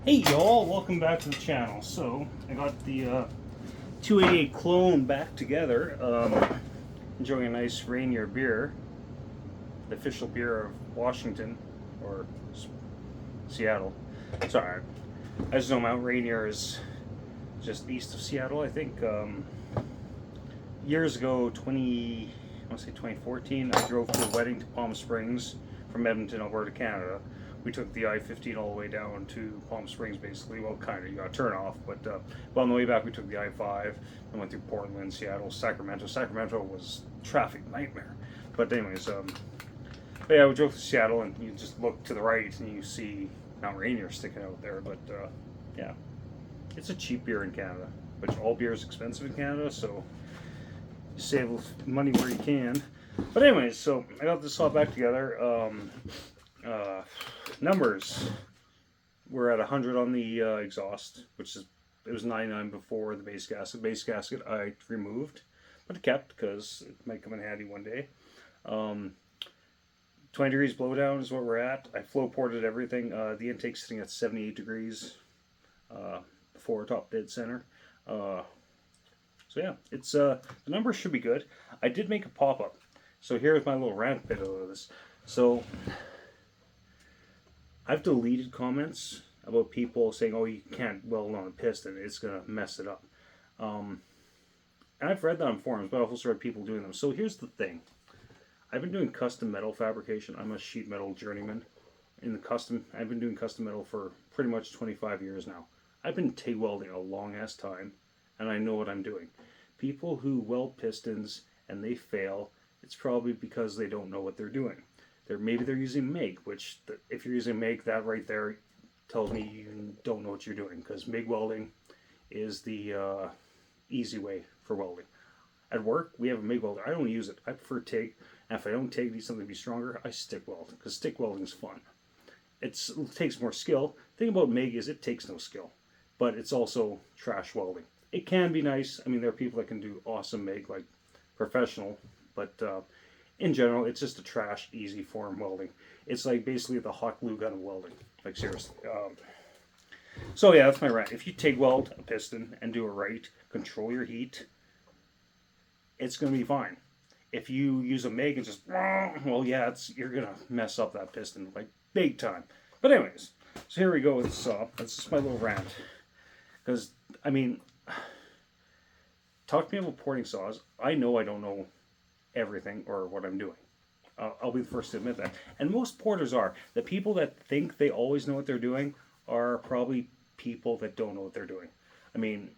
Hey y'all, welcome back to the channel. So, I got the 288 clone back together. Enjoying a nice Rainier beer. The official beer of Washington, or Seattle. Sorry, I just know Mount Rainier is just east of Seattle, I think. Years ago, I want to say 2014, I drove to a wedding to Palm Springs from Edmonton, Alberta, Canada. We took the I-15 all the way down to Palm Springs, basically. Well, kind of, you got to turn off, but on the way back, we took the I-5 and went through Portland, Seattle, Sacramento. Sacramento was traffic nightmare. But anyways, but yeah, we drove to Seattle, and you just look to the right, and you see Mount Rainier sticking out there. But yeah, it's a cheap beer in Canada, which all beer is expensive in Canada, so you save money where you can. But anyways, so I got this all back together. Numbers, we're at 100 on the exhaust, which is, it was 99 before the base gasket. Base gasket I removed, but I kept because it might come in handy one day. 20 degrees blowdown is what we're at. I flow ported everything. The intake's sitting at 78 degrees before top dead center. So yeah, it's the numbers should be good. I did make a pop-up. So here's my little rant bit of this. So I've deleted comments about people saying, oh, you can't weld on a piston, it's going to mess it up. And I've read that on forums, but I've also read people doing them. So here's the thing. I've been doing custom metal fabrication. I'm a sheet metal journeyman. I've been doing custom metal for pretty much 25 years now. I've been TIG welding a long-ass time, and I know what I'm doing. People who weld pistons and they fail, it's probably because they don't know what they're doing. Maybe they're using MIG, which if you're using MIG, that right there tells me you don't know what you're doing, because MIG welding is the easy way for welding. At work, we have a MIG welder. I don't use it. I prefer TIG, and if I don't TIG, need something to be stronger, I stick weld, because stick welding is fun. It takes more skill. The thing about MIG is it takes no skill, but it's also trash welding. It can be nice. I mean, there are people that can do awesome MIG, like professional, but in general, it's just a trash, easy form welding. It's like basically the hot glue gun of welding. Like seriously. So yeah, that's my rant. If you TIG weld a piston and do it right, control your heat, it's going to be fine. If you use a MIG and just, well, yeah, you're going to mess up that piston like big time. But anyways, so here we go with the saw. That's just my little rant. Because, I mean, talk to me about porting saws. I know I don't know everything or what I'm doing. I'll be the first to admit that. And most porters are. The people that think they always know what they're doing are probably people that don't know what they're doing. I mean,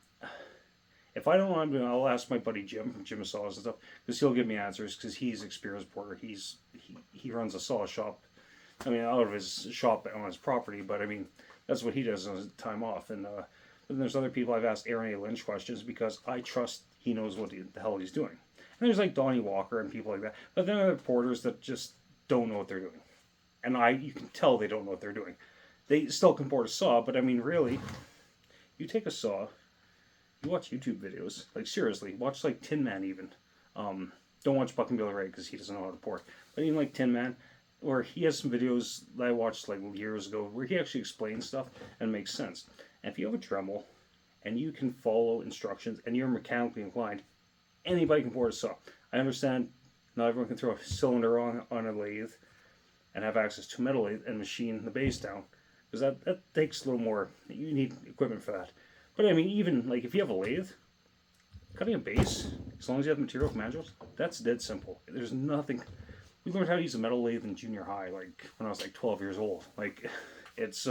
if I don't know what I'm doing, I'll ask my buddy Jim from Jim Saws and stuff, because he'll give me answers, because he's an experienced porter. He runs a saw shop. I mean, out of his shop on his property, but I mean, that's what he does on his time off. And then there's other people I've asked Aaron A. Lynch questions because I trust he knows what the hell he's doing. And there's like Donnie Walker and people like that. But then there are porters that just don't know what they're doing. And you can tell they don't know what they're doing. They still can port a saw, but I mean, really, you take a saw, you watch YouTube videos. Like, seriously, watch like Tin Man even. Don't watch Buck and Billy Ray because he doesn't know how to port. But even like Tin Man, where he has some videos that I watched like years ago where he actually explains stuff and makes sense. And if you have a Dremel and you can follow instructions and you're mechanically inclined, anybody can port a saw. I understand not everyone can throw a cylinder on a lathe and have access to a metal lathe and machine the base down, because that takes a little more. You need equipment for that. But I mean, even like if you have a lathe, cutting a base, as long as you have material commandos, that's dead simple. There's nothing. We learned how to use a metal lathe in junior high, like when I was like 12 years old. Like, it's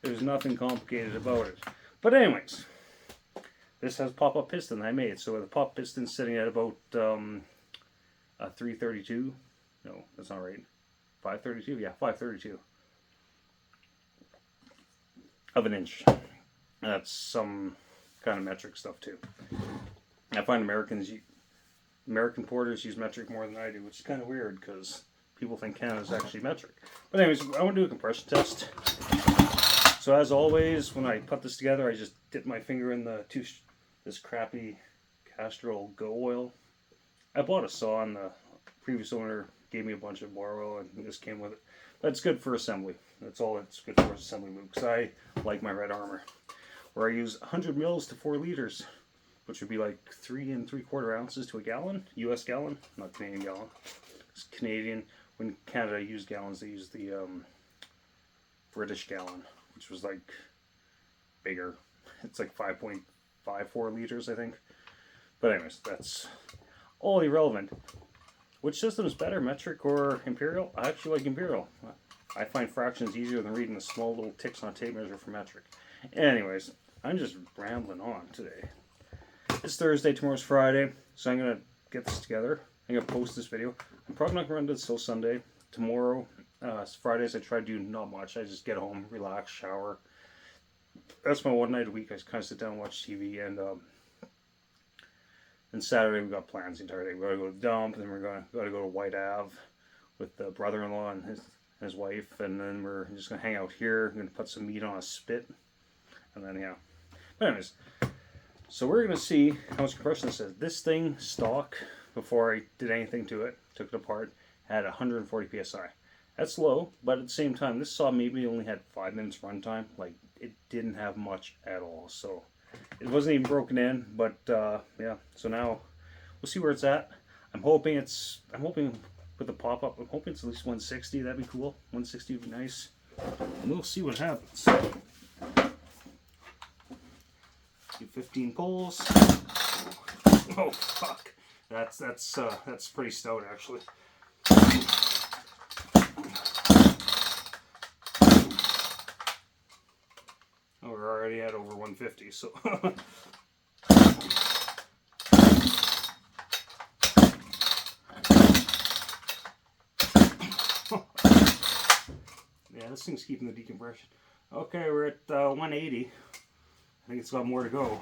there's nothing complicated about it. But anyways, this has pop-up piston that I made. So the pop piston sitting at about 332. No, that's not right. 532. Yeah, 532 of an inch. That's some kind of metric stuff too. I find American porters use metric more than I do, which is kind of weird because people think Canada's actually metric. But anyways, I want to do a compression test. So as always, when I put this together, I just dip my finger in this crappy Castrol Go oil. I bought a saw, and the previous owner gave me a bunch of bar oil, and this came with it. But it's good for assembly. That's all it's good for, is assembly move, because I like my red armor. Where I use 100 mils to 4 liters, which would be like 3 3/4 ounces to a gallon, US gallon, not Canadian gallon. It's Canadian. When Canada used gallons, they used the British gallon, which was like bigger. It's like 5.54 liters, I think. But anyways, that's all irrelevant. Which system is better, metric or imperial? I actually like imperial. I find fractions easier than reading the small little ticks on a tape measure for metric. Anyways, I'm just rambling on today. It's Thursday, tomorrow's Friday, so I'm going to get this together. I'm going to post this video. I'm probably not going to run this till Sunday. Tomorrow, Fridays, I try to do not much. I just get home, relax, shower. That's my one night a week. I just kind of sit down and watch TV, and Saturday we got plans the entire day. We're going to go to the dump, and then we're going to go to White Ave with the brother-in-law and his wife, and then we're just going to hang out here. I'm going to put some meat on a spit, and then, yeah. But anyways, so we're going to see how much compression this is. This thing, stock, before I did anything to it, took it apart, had 140 psi. That's low, but at the same time, this saw maybe only had 5 minutes runtime. Like, it didn't have much at all, so it wasn't even broken in. But yeah, so now we'll see where it's at. I'm hoping with the pop-up, I'm hoping it's at least 160. That'd be cool. 160 would be nice. And we'll see what happens. Do 15 pulls. Oh fuck! That's pretty stout actually. Oh, we're already at over 150, so. Yeah, this thing's keeping the decompression. Okay, we're at 180. I think it's got more to go.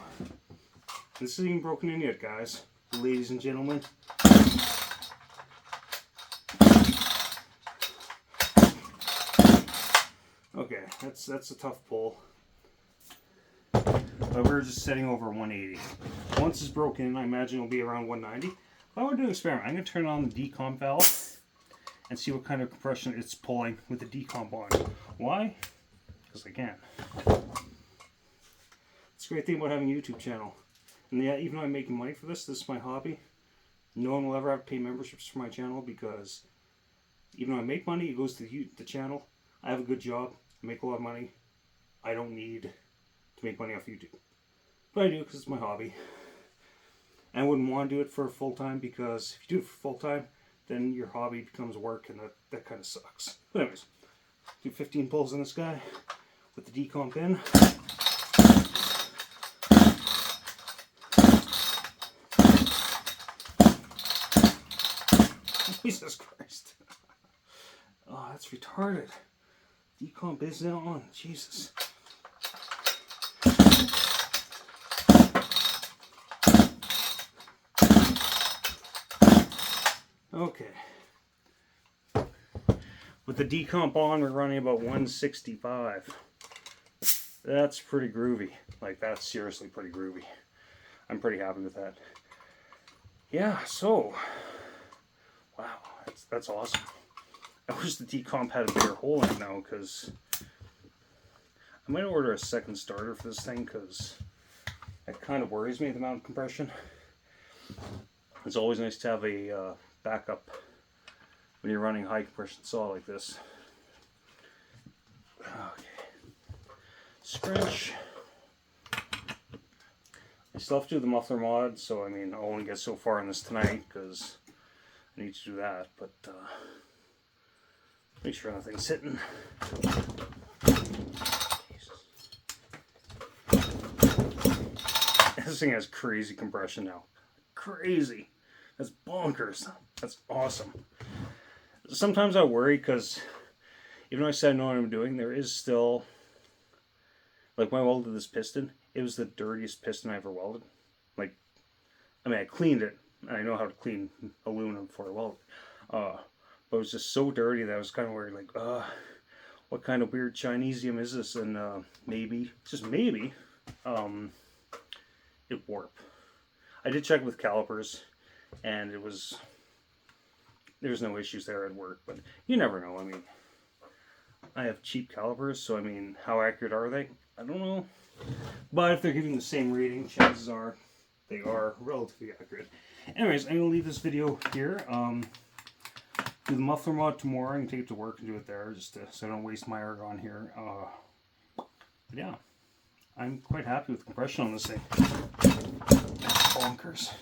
This isn't even broken in yet, guys. Ladies and gentlemen. Okay, that's a tough pull. But we're just setting over 180. Once it's broken in, I imagine it'll be around 190. If I want to do an experiment, I'm going to turn on the decomp valve and see what kind of compression it's pulling with the decomp on. Why? Because I can. It's a great thing about having a YouTube channel. And yeah, even though I'm making money for this is my hobby. No one will ever have to pay memberships for my channel, because even though I make money, it goes to the channel. I have a good job. I make a lot of money. I don't need to make money off YouTube. But I do because it's my hobby. And I wouldn't want to do it for full time, because if you do it for full time, then your hobby becomes work, and that kind of sucks. But anyways, do 15 pulls on this guy with the decomp in. Jesus Christ. Oh, that's retarded. Decomp is now on. Jesus. Okay. With the decomp on, we're running about 165. That's pretty groovy. Like, that's seriously pretty groovy. I'm pretty happy with that. Yeah, so... Wow, that's awesome. I wish the decomp had a bigger hole in it now, because I might order a second starter for this thing, because it kind of worries me, the amount of compression. It's always nice to have a backup when you're running high compression saw like this. Okay. Scratch. I still have to do the muffler mod, so I mean, I'll only get so far in this tonight, because I need to do that, but make sure nothing's hitting. Jesus. This thing has crazy compression now. Crazy. That's bonkers. That's awesome. Sometimes I worry, because even though I said I know what I'm doing, there is still, like when I welded this piston, it was the dirtiest piston I ever welded. Like, I mean, I cleaned it. I know how to clean aluminum before I weld it. But it was just so dirty that I was kind of worried, like, what kind of weird Chinesium is this? And maybe, just maybe, it warped. I did check with calipers, and there's no issues there at work, but you never know. I mean, I have cheap calipers, so I mean, how accurate are they? I don't know. But if they're giving the same rating, chances are they are relatively accurate. Anyways, I'm going to leave this video here. Do the muffler mod tomorrow. I can take it to work and do it there, just so I don't waste my argon here. But yeah, I'm quite happy with the compression on this thing. Bonkers.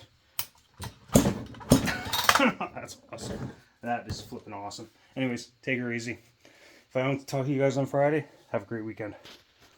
That's awesome. That is flipping awesome. Anyways, take her easy. If I don't talk to you guys on Friday, have a great weekend.